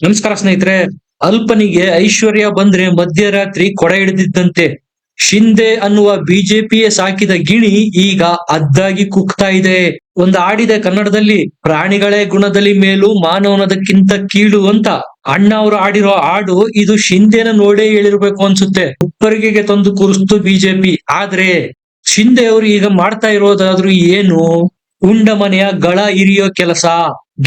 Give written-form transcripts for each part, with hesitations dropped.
ನಮಸ್ಕಾರ ಸ್ನೇಹಿತರೆ. ಅಲ್ಪನಿಗೆ ಐಶ್ವರ್ಯ ಬಂದ್ರೆ ಮಧ್ಯರಾತ್ರಿ ಕೊಡೆ ಹಿಡಿದಿದ್ದಂತೆ. ಶಿಂದೆ ಅನ್ನುವ ಬಿಜೆಪಿಯೇ ಸಾಕಿದ ಗಿಣಿ ಈಗ ಅದ್ದಾಗಿ ಕುಗ್ತಾ ಇದೆ. ಒಂದು ಹಾಡಿದೆ ಕನ್ನಡದಲ್ಲಿ, ಪ್ರಾಣಿಗಳೇ ಗುಣದಲ್ಲಿ ಮೇಲು ಮಾನವನದಕ್ಕಿಂತ ಕೀಳು ಅಂತ. ಅಣ್ಣ ಅವರು ಆಡಿರೋ ಹಾಡು ಇದು. ಶಿಂದೆನ ನೋಡೇ ಹೇಳಿರ್ಬೇಕು ಅನ್ಸುತ್ತೆ. ಉಪ್ಪರಿಗೆಗೆ ತಂದು ಕೂರಿಸ್ತು ಬಿಜೆಪಿ. ಆದ್ರೆ ಶಿಂದೆ ಅವರು ಈಗ ಮಾಡ್ತಾ ಇರೋದಾದ್ರೂ ಏನು? ಉಂಡ ಮನೆಯ ಗಳ ಹಿರಿಯೋ ಕೆಲಸ.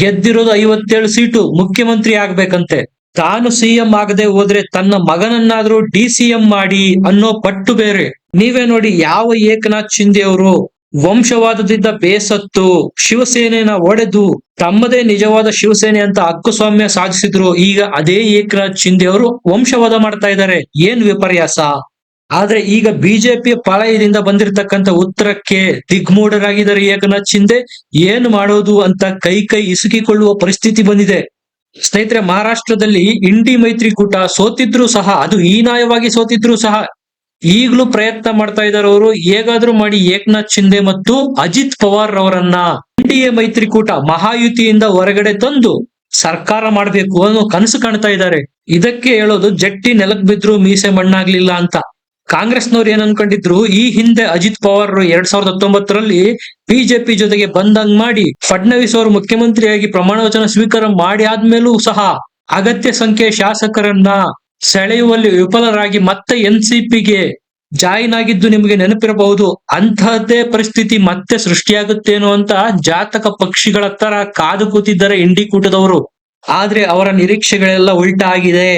ಗೆದ್ದಿರೋದು 57 ಸೀಟು, ಮುಖ್ಯಮಂತ್ರಿ ಆಗ್ಬೇಕಂತೆ. ತಾನು ಸಿಎಂ ಆಗದೆ ಹೋದ್ರೆ ತನ್ನ ಮಗನನ್ನಾದ್ರೂ ಡಿ.ಸಿ.ಎಂ ಮಾಡಿ ಅನ್ನೋ ಪಟ್ಟು ಬೇರೆ. ನೀವೇ ನೋಡಿ, ಯಾವ ಏಕನಾಥ್ ಶಿಂದೆ ಅವರು ವಂಶವಾದದಿಂದ ಬೇಸತ್ತು ಶಿವಸೇನೆನ ಒಡೆದು ತಮ್ಮದೇ ನಿಜವಾದ ಶಿವಸೇನೆ ಅಂತ ಹಕ್ಕುಸ್ವಾಮ್ಯ ಸಾಧಿಸಿದ್ರು. ಈಗ ಅದೇ ಏಕನಾಥ್ ಶಿಂದೆ ಅವರು ವಂಶವಾದ ಮಾಡ್ತಾ ಇದ್ದಾರೆ. ಏನ್ ವಿಪರ್ಯಾಸ! ಆದ್ರೆ ಈಗ ಬಿಜೆಪಿಯ ಪಾಳಯದಿಂದ ಬಂದಿರತಕ್ಕಂತ ಉತ್ತರಕ್ಕೆ ದಿಗ್ಮೂಢರಾಗಿದ್ದಾರೆ ಏಕನಾಥ್ ಶಿಂದೆ. ಏನು ಮಾಡೋದು ಅಂತ ಕೈ ಇಸುಕಿಕೊಳ್ಳುವ ಪರಿಸ್ಥಿತಿ ಬಂದಿದೆ. ಸ್ನೇಹಿತರೆ, ಮಹಾರಾಷ್ಟ್ರದಲ್ಲಿ ಇಂಡಿ ಮೈತ್ರಿಕೂಟ ಸೋತಿದ್ರು ಸಹ, ಅದು ಹೀನಾಯವಾಗಿ ಸೋತಿದ್ರು ಸಹ, ಈಗಲೂ ಪ್ರಯತ್ನ ಮಾಡ್ತಾ ಇದ್ದಾರೆ ಅವರು. ಹೇಗಾದ್ರೂ ಮಾಡಿ ಏಕನಾಥ್ ಶಿಂದೆ ಮತ್ತು ಅಜಿತ್ ಪವಾರ್ ಅವರನ್ನ ಎನ್ಡಿಎ ಮೈತ್ರಿಕೂಟ ಮಹಾಯುತಿಯಿಂದ ಹೊರಗಡೆ ತಂದು ಸರ್ಕಾರ ಮಾಡ್ಬೇಕು ಅನ್ನೋ ಕನಸು ಕಾಣ್ತಾ ಇದ್ದಾರೆ. ಇದಕ್ಕೆ ಹೇಳೋದು ಜಟ್ಟಿ ನೆಲಕ್ ಬಿದ್ರು ಮೀಸೆ ಮಣ್ಣಾಗ್ಲಿಲ್ಲ ಅಂತ. ಕಾಂಗ್ರೆಸ್ನವ್ರು ಏನ್ ಅನ್ಕೊಂಡಿದ್ರು, ಈ ಹಿಂದೆ ಅಜಿತ್ ಪವಾರ್ 2019ರಲ್ಲಿ ಬಿಜೆಪಿ ಜೊತೆಗೆ ಬಂದಂಗ್ ಮಾಡಿ ಫಡ್ನವೀಸ್ ಅವರು ಮುಖ್ಯಮಂತ್ರಿಯಾಗಿ ಪ್ರಮಾಣ ವಚನ ಸ್ವೀಕಾರ ಮಾಡಿ ಆದ್ಮೇಲೂ ಸಹ ಅಗತ್ಯ ಸಂಖ್ಯೆಯ ಶಾಸಕರನ್ನ ಸೆಳೆಯುವಲ್ಲಿ ವಿಫಲರಾಗಿ ಮತ್ತೆ ಎನ್ಸಿಪಿಗೆ ಜಾಯಿನ್ ಆಗಿದ್ದು ನಿಮಗೆ ನೆನಪಿರಬಹುದು. ಅಂತಹದ್ದೇ ಪರಿಸ್ಥಿತಿ ಮತ್ತೆ ಸೃಷ್ಟಿಯಾಗುತ್ತೇನೋ ಅಂತ ಜಾತಕ ಪಕ್ಷಿಗಳ ತರ ಕಾದು ಕೂತಿದ್ದಾರೆ ಇಂಡಿ ಕೂಟದವರು. ಆದ್ರೆ ಅವರ ನಿರೀಕ್ಷೆಗಳೆಲ್ಲ ಉಲ್ಟಾ ಆಗಿದೆ.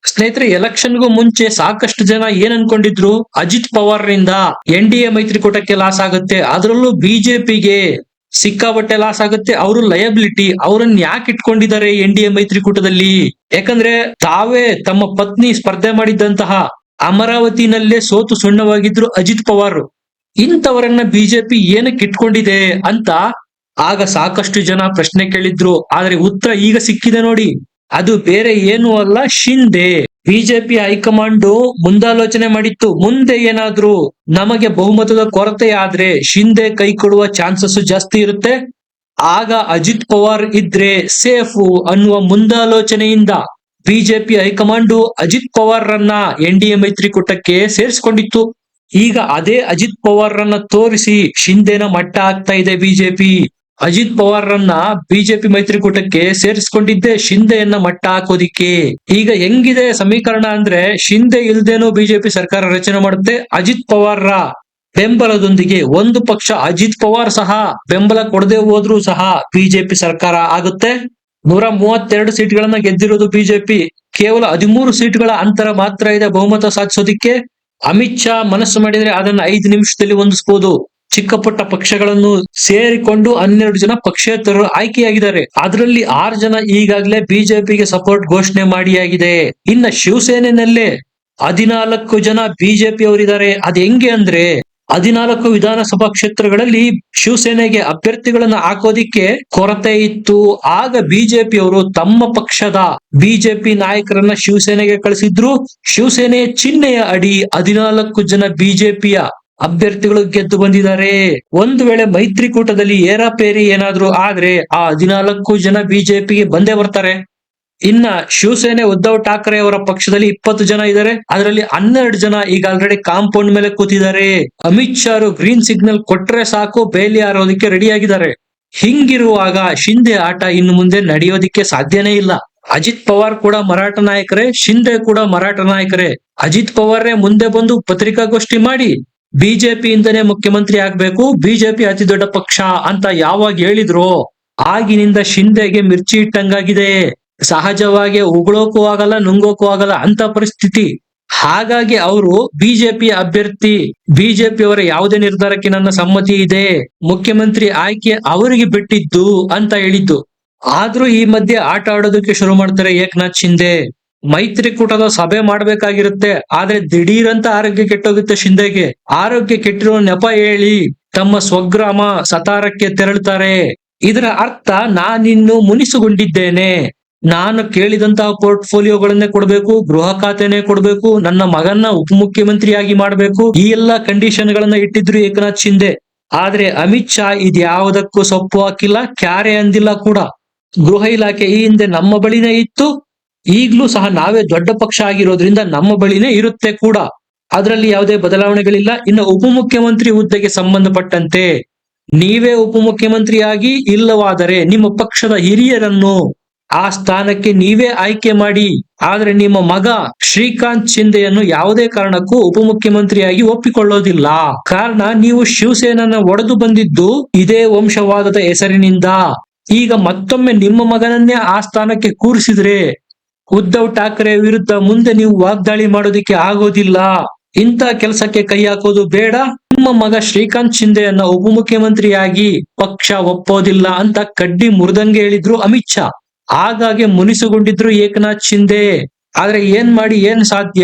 ಸ್ನೇಹಿತರೆ, ಎಲೆಕ್ಷನ್ಗೂ ಮುಂಚೆ ಸಾಕಷ್ಟು ಜನ ಏನ್ ಅನ್ಕೊಂಡಿದ್ರು, ಅಜಿತ್ ಪವಾರ್ ರಿಂದ ಎನ್ಡಿಎ ಮೈತ್ರಿಕೂಟಕ್ಕೆ ಲಾಸ್ ಆಗುತ್ತೆ, ಅದರಲ್ಲೂ ಬಿಜೆಪಿಗೆ ಸಿಕ್ಕಾಬಟ್ಟೆ ಲಾಸ್ ಆಗುತ್ತೆ, ಅವರು ಲಯಬಿಲಿಟಿ, ಅವರನ್ನ ಯಾಕೆ ಇಟ್ಕೊಂಡಿದ್ದಾರೆ ಎನ್ಡಿಎ ಮೈತ್ರಿಕೂಟದಲ್ಲಿ? ಯಾಕಂದ್ರೆ ತಾವೇ ತಮ್ಮ ಪತ್ನಿ ಸ್ಪರ್ಧೆ ಮಾಡಿದ್ದಂತಹ ಅಮರಾವತಿನಲ್ಲೇ ಸೋತು ಸುಣ್ಣವಾಗಿದ್ರು ಅಜಿತ್ ಪವಾರ್. ಇಂಥವರನ್ನ ಬಿಜೆಪಿ ಏನಕ್ಕೆ ಇಟ್ಕೊಂಡಿದೆ ಅಂತ ಆಗ ಸಾಕಷ್ಟು ಜನ ಪ್ರಶ್ನೆ ಕೇಳಿದ್ರು. ಆದ್ರೆ ಉತ್ತರ ಈಗ ಸಿಕ್ಕಿದೆ ನೋಡಿ. ಅದು ಬೇರೆ ಏನೂ ಅಲ್ಲ, ಶಿಂದೆ. ಬಿಜೆಪಿ ಹೈಕಮಾಂಡ್ ಮುಂದಾಲೋಚನೆ ಮಾಡಿತ್ತು, ಮುಂದೆ ಏನಾದ್ರೂ ನಮಗೆ ಬಹುಮತದ ಕೊರತೆ ಆದ್ರೆ ಶಿಂದೆ ಕೈ ಕೊಡುವ ಚಾನ್ಸಸ್ ಜಾಸ್ತಿ ಇರುತ್ತೆ, ಆಗ ಅಜಿತ್ ಪವಾರ್ ಇದ್ರೆ ಸೇಫು ಅನ್ನುವ ಮುಂದಾಲೋಚನೆಯಿಂದ ಬಿಜೆಪಿ ಹೈಕಮಾಂಡ್ ಅಜಿತ್ ಪವಾರ್ ರನ್ನ ಎನ್ಡಿಎ ಮೈತ್ರಿಕೂಟಕ್ಕೆ ಸೇರಿಸಿಕೊಂಡಿತ್ತು. ಈಗ ಅದೇ ಅಜಿತ್ ಪವಾರ್ ರನ್ನ ತೋರಿಸಿ ಶಿಂದೆನ ಮಟ್ಟ ಆಗ್ತಾ ಇದೆ ಬಿಜೆಪಿ. ಅಜಿತ್ ಪವಾರ್ ರನ್ನ ಬಿಜೆಪಿ ಮೈತ್ರಿಕೂಟಕ್ಕೆ ಸೇರಿಸಿಕೊಂಡಿದ್ದೆ ಶಿಂದೆಯನ್ನ ಮಟ್ಟ ಹಾಕೋದಿಕ್ಕೆ. ಈಗ ಹೆಂಗಿದೆ ಸಮೀಕರಣ ಅಂದ್ರೆ, ಶಿಂದೆ ಇಲ್ದೇನೋ ಬಿಜೆಪಿ ಸರ್ಕಾರ ರಚನೆ ಮಾಡುತ್ತೆ, ಅಜಿತ್ ಪವಾರ್ ರ ಬೆಂಬಲದೊಂದಿಗೆ ಒಂದು ಪಕ್ಷ ಅಜಿತ್ ಪವಾರ್ ಸಹ ಬೆಂಬಲ ಕೊಡದೆ ಹೋದ್ರೂ ಸಹ ಬಿಜೆಪಿ ಸರ್ಕಾರ ಆಗುತ್ತೆ. 132 ಸೀಟ್ಗಳನ್ನ ಗೆದ್ದಿರೋದು ಬಿಜೆಪಿ. ಕೇವಲ 13 ಸೀಟ್ಗಳ ಅಂತರ ಮಾತ್ರ ಇದೆ ಬಹುಮತ ಸಾಧಿಸೋದಿಕ್ಕೆ. ಅಮಿತ್ ಶಾ ಮನಸ್ಸು ಮಾಡಿದ್ರೆ ಅದನ್ನ 5 ನಿಮಿಷದಲ್ಲಿ ಹೊಂದಿಸಬಹುದು. ಚಿಕ್ಕ ಪುಟ್ಟ ಪಕ್ಷಗಳನ್ನು ಸೇರಿಕೊಂಡು 12 ಜನ ಪಕ್ಷೇತರರು ಆಯ್ಕೆಯಾಗಿದ್ದಾರೆ. ಅದರಲ್ಲಿ 6 ಜನ ಈಗಾಗಲೇ ಬಿಜೆಪಿಗೆ ಸಪೋರ್ಟ್ ಘೋಷಣೆ ಮಾಡಿಯಾಗಿದೆ. ಇನ್ನ ಶಿವಸೇನೆಯಲ್ಲೇ 14 ಜನ ಬಿಜೆಪಿ ಅವರಿದ್ದಾರೆ. ಅದ್ ಹೆಂಗೆ ಅಂದ್ರೆ, 14 ವಿಧಾನಸಭಾ ಕ್ಷೇತ್ರಗಳಲ್ಲಿ ಶಿವಸೇನೆಗೆ ಅಭ್ಯರ್ಥಿಗಳನ್ನ ಹಾಕೋದಿಕ್ಕೆ ಕೊರತೆ ಇತ್ತು. ಆಗ ಬಿಜೆಪಿ ಅವರು ತಮ್ಮ ಪಕ್ಷದ ಬಿಜೆಪಿ ನಾಯಕರನ್ನ ಶಿವಸೇನೆಗೆ ಕಳಿಸಿದ್ರು. ಶಿವಸೇನೆಯ ಚಿಹ್ನೆಯ ಅಡಿ 14 ಜನ ಬಿಜೆಪಿಯ ಅಭ್ಯರ್ಥಿಗಳು ಗೆದ್ದು ಬಂದಿದ್ದಾರೆ. ಒಂದು ವೇಳೆ ಮೈತ್ರಿಕೂಟದಲ್ಲಿ ಏರಾಪೇರಿ ಏನಾದ್ರೂ ಆದ್ರೆ ಆ 14 ಜನ ಬಿಜೆಪಿಗೆ ಬಂದೇ ಬರ್ತಾರೆ. ಇನ್ನ ಶಿವಸೇನೆ ಉದ್ಧವ್ ಠಾಕ್ರೆ ಅವರ ಪಕ್ಷದಲ್ಲಿ 20 ಜನ ಇದ್ದಾರೆ. ಅದರಲ್ಲಿ 12 ಜನ ಈಗ ಆಲ್ರೆಡಿ ಕಾಂಪೌಂಡ್ ಮೇಲೆ ಕೂತಿದ್ದಾರೆ. ಅಮಿತ್ ಶಾ ಗ್ರೀನ್ ಸಿಗ್ನಲ್ ಕೊಟ್ರೆ ಸಾಕು, ಬೇಲಿ ಹಾರೋದಿಕ್ಕೆ ರೆಡಿ ಆಗಿದ್ದಾರೆ. ಹಿಂಗಿರುವಾಗ ಶಿಂದೆ ಆಟ ಇನ್ನು ಮುಂದೆ ನಡೆಯೋದಿಕ್ಕೆ ಸಾಧ್ಯನೇ ಇಲ್ಲ. ಅಜಿತ್ ಪವಾರ್ ಕೂಡ ಮರಾಠ ನಾಯಕರೇ, ಶಿಂದೆ ಕೂಡ ಮರಾಠ ನಾಯಕರೇ. ಅಜಿತ್ ಪವಾರೇ ಮುಂದೆ ಬಂದು ಪತ್ರಿಕಾಗೋಷ್ಠಿ ಮಾಡಿ ಬಿಜೆಪಿಯಿಂದನೇ ಮುಖ್ಯಮಂತ್ರಿ ಆಗ್ಬೇಕು, ಬಿಜೆಪಿ ಅತಿ ದೊಡ್ಡ ಪಕ್ಷ ಅಂತ ಯಾವಾಗ ಹೇಳಿದ್ರು ಆಗಿನಿಂದ ಶಿಂದೆಗೆ ಮಿರ್ಚಿ ಇಟ್ಟಂಗಾಗಿದೆ. ಸಹಜವಾಗಿ ಉಗುಳೋಕು ಆಗಲ್ಲ, ನುಂಗೋಕು ಆಗಲ್ಲ ಅಂತ ಪರಿಸ್ಥಿತಿ. ಹಾಗಾಗಿ ಅವರು ಬಿಜೆಪಿ ಅಭ್ಯರ್ಥಿ, ಬಿಜೆಪಿಯವರ ಯಾವುದೇ ನಿರ್ಧಾರಕ್ಕೆ ನನ್ನ ಸಮ್ಮತಿ ಇದೆ, ಮುಖ್ಯಮಂತ್ರಿ ಆಯ್ಕೆ ಅವರಿಗೆ ಬಿಟ್ಟಿದ್ದು ಅಂತ ಹೇಳಿದ್ದು. ಆದ್ರೂ ಈ ಮಧ್ಯೆ ಆಟ ಆಡೋದಕ್ಕೆ ಶುರು ಮಾಡ್ತಾರೆ ಏಕನಾಥ್ ಶಿಂದೆ. ಮೈತ್ರಿಕೂಟದ ಸಭೆ ಮಾಡ್ಬೇಕಾಗಿರುತ್ತೆ, ಆದ್ರೆ ದಿಢೀರಂತ ಆರೋಗ್ಯ ಕೆಟ್ಟೋಗುತ್ತೆ ಶಿಂದೆಗೆ. ಆರೋಗ್ಯ ಕೆಟ್ಟಿರೋ ನೆಪ ಹೇಳಿ ತಮ್ಮ ಸ್ವಗ್ರಾಮ ಸತಾರಕ್ಕೆ ತೆರಳುತ್ತಾರೆ. ಇದರ ಅರ್ಥ, ನಾನಿನ್ನು ಮುನಿಸುಗೊಂಡಿದ್ದೇನೆ, ನಾನು ಕೇಳಿದಂತಹ ಪೋರ್ಟ್ಫೋಲಿಯೋಗಳನ್ನೇ ಕೊಡ್ಬೇಕು, ಗೃಹ ಖಾತೆನೇ ಕೊಡ್ಬೇಕು, ನನ್ನ ಮಗನ್ನ ಉಪಮುಖ್ಯಮಂತ್ರಿಯಾಗಿ ಮಾಡ್ಬೇಕು, ಈ ಎಲ್ಲಾ ಕಂಡೀಷನ್ ಗಳನ್ನ ಇಟ್ಟಿದ್ರು ಏಕನಾಥ್ ಶಿಂದೆ. ಆದ್ರೆ ಅಮಿತ್ ಶಾ ಇದ್ಯಾವುದಕ್ಕೂ ಸೊಪ್ಪು ಹಾಕಿಲ್ಲ, ಕ್ಯಾರೆ ಅಂದಿಲ್ಲ ಕೂಡ. ಗೃಹ ಇಲಾಖೆ ಈ ಹಿಂದೆ ನಮ್ಮ ಬಳಿನೇ ಇತ್ತು, ಈಗ್ಲೂ ಸಹ ನಾವೇ ದೊಡ್ಡ ಪಕ್ಷ ಆಗಿರೋದ್ರಿಂದ ನಮ್ಮ ಬಳಿನೇ ಇರುತ್ತೆ ಕೂಡ. ಅದರಲ್ಲಿ ಯಾವುದೇ ಬದಲಾವಣೆಗಳಿಲ್ಲ. ಇನ್ನು ಉಪಮುಖ್ಯಮಂತ್ರಿ ಹುದ್ದೆಗೆ ಸಂಬಂಧಪಟ್ಟಂತೆ ನೀವೇ ಉಪಮುಖ್ಯಮಂತ್ರಿಯಾಗಿ ಇಲ್ಲವಾದರೆ ನಿಮ್ಮ ಪಕ್ಷದ ಹಿರಿಯರನ್ನು ಆ ಸ್ಥಾನಕ್ಕೆ ನೀವೇ ಆಯ್ಕೆ ಮಾಡಿ. ಆದ್ರೆ ನಿಮ್ಮ ಮಗ ಶ್ರೀಕಾಂತ್ ಶಿಂದೆಯನ್ನು ಯಾವುದೇ ಕಾರಣಕ್ಕೂ ಉಪಮುಖ್ಯಮಂತ್ರಿಯಾಗಿ ಒಪ್ಪಿಕೊಳ್ಳೋದಿಲ್ಲ. ಕಾರಣ ನೀವು ಶಿವಸೇನನ ಒಡೆದು ಬಂದಿದ್ದು ಇದೇ ವಂಶವಾದದ ಹೆಸರಿನಿಂದ. ಈಗ ಮತ್ತೊಮ್ಮೆ ನಿಮ್ಮ ಮಗನನ್ನೇ ಆ ಸ್ಥಾನಕ್ಕೆ ಕೂರಿಸಿದ್ರೆ ಉದ್ಧವ್ ಠಾಕ್ರೆ ವಿರುದ್ಧ ಮುಂದೆ ನೀವು ವಾಗ್ದಾಳಿ ಮಾಡೋದಿಕ್ಕೆ ಆಗೋದಿಲ್ಲ. ಇಂಥ ಕೆಲಸಕ್ಕೆ ಕೈ ಹಾಕೋದು ಬೇಡ. ನಿಮ್ಮ ಮಗ ಶ್ರೀಕಾಂತ್ ಶಿಂದೆಯನ್ನ ಉಪಮುಖ್ಯಮಂತ್ರಿಯಾಗಿ ಪಕ್ಷ ಒಪ್ಪೋದಿಲ್ಲ ಅಂತ ಕಡ್ಡಿ ಮುರಿದಂಗೆ ಹೇಳಿದ್ರು ಅಮಿತ್ ಶಾ. ಹಾಗಾಗಿ ಮುನಿಸುಗೊಂಡಿದ್ರು ಏಕನಾಥ್ ಶಿಂದೆ. ಆದ್ರೆ ಏನ್ ಮಾಡಿ ಏನ್ ಸಾಧ್ಯ,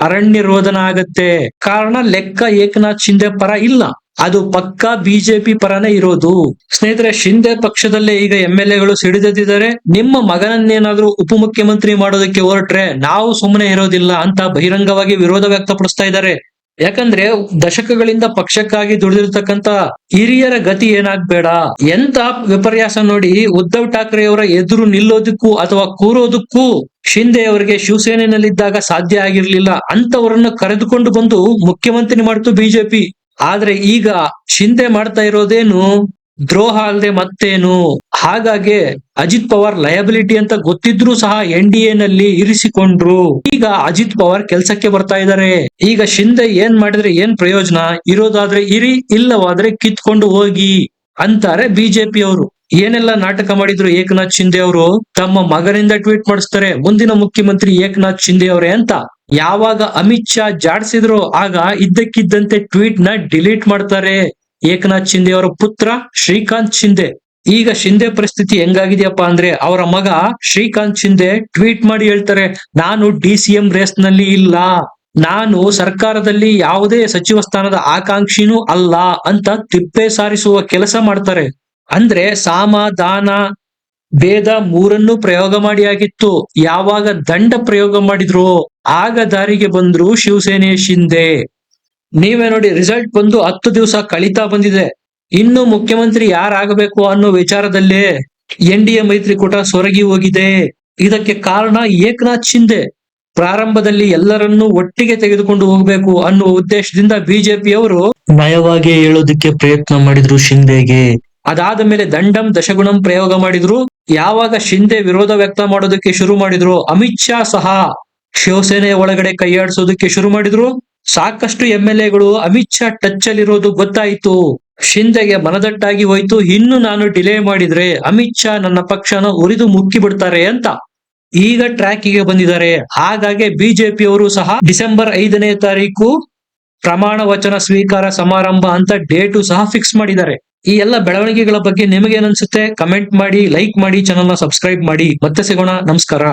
ಅರಣ್ಯ ರೋದನ ಆಗತ್ತೆ. ಕಾರಣ ಲೆಕ್ಕ ಏಕನಾಥ್ ಶಿಂದೆ ಪರ ಇಲ್ಲ, ಅದು ಪಕ್ಕಾ ಬಿಜೆಪಿ ಪರನೇ ಇರೋದು. ಸ್ನೇಹಿತರೆ, ಶಿಂದೆ ಪಕ್ಷದಲ್ಲೇ ಈಗ MLAಗಳು ಸಿಡಿದೆದ್ದಿದ್ದಾರೆ. ನಿಮ್ಮ ಮಗನನ್ನೇನಾದ್ರೂ ಉಪಮುಖ್ಯಮಂತ್ರಿ ಮಾಡೋದಕ್ಕೆ ಹೊರಟ್ರೆ ನಾವು ಸುಮ್ಮನೆ ಇರೋದಿಲ್ಲ ಅಂತ ಬಹಿರಂಗವಾಗಿ ವಿರೋಧ ವ್ಯಕ್ತಪಡಿಸ್ತಾ ಇದ್ದಾರೆ. ಯಾಕಂದ್ರೆ ದಶಕಗಳಿಂದ ಪಕ್ಷಕ್ಕಾಗಿ ದುಡಿದಿರ್ತಕ್ಕಂತ ಹಿರಿಯರ ಗತಿ ಏನಾಗ್ಬೇಡ. ಎಂತ ವಿಪರ್ಯಾಸ ನೋಡಿ, ಉದ್ಧವ್ ಠಾಕ್ರೆ ಅವರ ಎದುರು ನಿಲ್ಲೋದಕ್ಕೂ ಅಥವಾ ಕೂರೋದಕ್ಕೂ ಶಿಂದೆ ಅವರಿಗೆ ಶಿವಸೇನೆಯಲ್ಲಿದ್ದಾಗ ಸಾಧ್ಯ ಆಗಿರ್ಲಿಲ್ಲ. ಅಂತವರನ್ನ ಕರೆದುಕೊಂಡು ಬಂದು ಮುಖ್ಯಮಂತ್ರಿ ಮಾಡ್ತು ಬಿಜೆಪಿ. ಆದ್ರೆ ಈಗ ಶಿಂದೆ ಮಾಡ್ತಾ ಇರೋದೇನು, ದ್ರೋಹ ಅಲ್ಲದೆ ಮತ್ತೇನು. ಹಾಗಾಗಿ ಅಜಿತ್ ಪವಾರ್ ಲಯಬಿಲಿಟಿ ಅಂತ ಗೊತ್ತಿದ್ರೂ ಸಹ NDA ನಲ್ಲಿ ಇರಿಸಿಕೊಂಡ್ರು. ಈಗ ಅಜಿತ್ ಪವಾರ್ ಕೆಲ್ಸಕ್ಕೆ ಬರ್ತಾ ಇದ್ದಾರೆ. ಈಗ ಶಿಂದೆ ಏನ್ ಮಾಡಿದ್ರೆ ಏನ್ ಪ್ರಯೋಜನ, ಇರೋದಾದ್ರೆ ಇರಿ, ಇಲ್ಲವಾದ್ರೆ ಕಿತ್ಕೊಂಡು ಹೋಗಿ ಅಂತಾರೆ ಬಿಜೆಪಿ ಅವರು. ಏನೆಲ್ಲ ನಾಟಕ ಮಾಡಿದ್ರು ಏಕನಾಥ್ ಶಿಂದೆ ಅವರು. ತಮ್ಮ ಮಗನಿಂದ ಟ್ವೀಟ್ ಮಾಡಿಸ್ತಾರೆ ಮುಂದಿನ ಮುಖ್ಯಮಂತ್ರಿ ಏಕನಾಥ್ ಶಿಂದೆ ಅವರೇ ಅಂತ. ಯಾವಾಗ ಅಮಿತ್ ಶಾ ಜಾಡ್ಸಿದ್ರು ಆಗ ಇದ್ದಕ್ಕಿದ್ದಂತೆ ಟ್ವೀಟ್ ನ ಡಿಲೀಟ್ ಮಾಡ್ತಾರೆ ಏಕನಾಥ್ ಶಿಂದೆ ಅವರ ಪುತ್ರ ಶ್ರೀಕಾಂತ್ ಶಿಂದೆ. ಈಗ ಶಿಂದೆ ಪರಿಸ್ಥಿತಿ ಹೆಂಗಾಗಿದೆಯಪ್ಪ ಅಂದ್ರೆ, ಅವರ ಮಗ ಶ್ರೀಕಾಂತ್ ಶಿಂದೆ ಟ್ವೀಟ್ ಮಾಡಿ ಹೇಳ್ತಾರೆ, ನಾನು DCM ರೇಸ್ ನಲ್ಲಿ ಇಲ್ಲ, ನಾನು ಸರ್ಕಾರದಲ್ಲಿ ಯಾವುದೇ ಸಚಿವ ಸ್ಥಾನದ ಆಕಾಂಕ್ಷಿನೂ ಅಲ್ಲ ಅಂತ ತಿಪ್ಪೆ ಸಾರಿಸುವ ಕೆಲಸ ಮಾಡ್ತಾರೆ. ಅಂದ್ರೆ ಸಾಮ ದಾನ ಭೇದ ಮೂರನ್ನು ಪ್ರಯೋಗ ಮಾಡಿ ಆಗಿತ್ತು. ಯಾವಾಗ ದಂಡ ಪ್ರಯೋಗ ಮಾಡಿದ್ರು ಆಗ ದಾರಿಗೆ ಬಂದ್ರು ಶಿವಸೇನೆಯ ಶಿಂದೆ. ನೀವೇ ನೋಡಿ, ರಿಸಲ್ಟ್ ಬಂದು 10 ದಿವಸ ಕಳೀತಾ ಬಂದಿದೆ. ಇನ್ನು ಮುಖ್ಯಮಂತ್ರಿ ಯಾರಾಗಬೇಕು ಅನ್ನೋ ವಿಚಾರದಲ್ಲೇ NDA ಮೈತ್ರಿಕೂಟ ಸೊರಗಿ ಹೋಗಿದೆ. ಇದಕ್ಕೆ ಕಾರಣ ಏಕನಾಥ್ ಶಿಂದೆ. ಪ್ರಾರಂಭದಲ್ಲಿ ಎಲ್ಲರನ್ನೂ ಒಟ್ಟಿಗೆ ತೆಗೆದುಕೊಂಡು ಹೋಗ್ಬೇಕು ಅನ್ನುವ ಉದ್ದೇಶದಿಂದ ಬಿಜೆಪಿಯವರು ನಯವಾಗಿ ಹೇಳೋದಕ್ಕೆ ಪ್ರಯತ್ನ ಮಾಡಿದ್ರು ಶಿಂದೆಗೆ. ಅದಾದ ಮೇಲೆ ದಂಡಂ ದಶಗುಣಂ ಪ್ರಯೋಗ ಮಾಡಿದ್ರು. ಯಾವಾಗ ಶಿಂದೆ ವಿರೋಧ ವ್ಯಕ್ತ ಮಾಡೋದಕ್ಕೆ ಶುರು ಮಾಡಿದ್ರು, ಅಮಿತ್ ಶಾ ಸಹ ಶಿವಸೇನೆಯ ಒಳಗಡೆ ಕೈಯಾಡಿಸೋದಕ್ಕೆ ಶುರು ಮಾಡಿದ್ರು. ಸಾಕಷ್ಟು MLAಗಳು ಅಮಿತ್ ಶಾ ಟಚ್ ಅಲ್ಲಿರೋದು ಗೊತ್ತಾಯ್ತು. ಶಿಂದೆಗೆ ಮನದಟ್ಟಾಗಿ ಹೋಯ್ತು, ಇನ್ನು ನಾನು ಡಿಲೇ ಮಾಡಿದ್ರೆ ಅಮಿತ್ ಶಾ ನನ್ನ ಪಕ್ಷನ ಉರಿದು ಮುಕ್ಕಿ ಬಿಡ್ತಾರೆ ಅಂತ. ಈಗ ಟ್ರ್ಯಾಕಿಗೆ ಬಂದಿದ್ದಾರೆ. ಹಾಗಾಗಿ ಬಿಜೆಪಿಯವರು ಸಹ ಡಿಸೆಂಬರ್ 5ನೇ ತಾರೀಕು ಪ್ರಮಾಣ ವಚನ ಸ್ವೀಕಾರ ಸಮಾರಂಭ ಅಂತ ಡೇಟು ಸಹ ಫಿಕ್ಸ್ ಮಾಡಿದ್ದಾರೆ. ಈ ಎಲ್ಲ ಬೆಳವಣಿಗೆಗಳ ಬಗ್ಗೆ ನಿಮಗೇನನ್ಸುತ್ತೆ ಕಮೆಂಟ್ ಮಾಡಿ, ಲೈಕ್ ಮಾಡಿ, ಚಾನೆಲ್ ನ ಸಬ್ಸ್ಕ್ರೈಬ್ ಮಾಡಿ. ಮತ್ತೆ ಸಿಗೋಣ. ನಮಸ್ಕಾರ.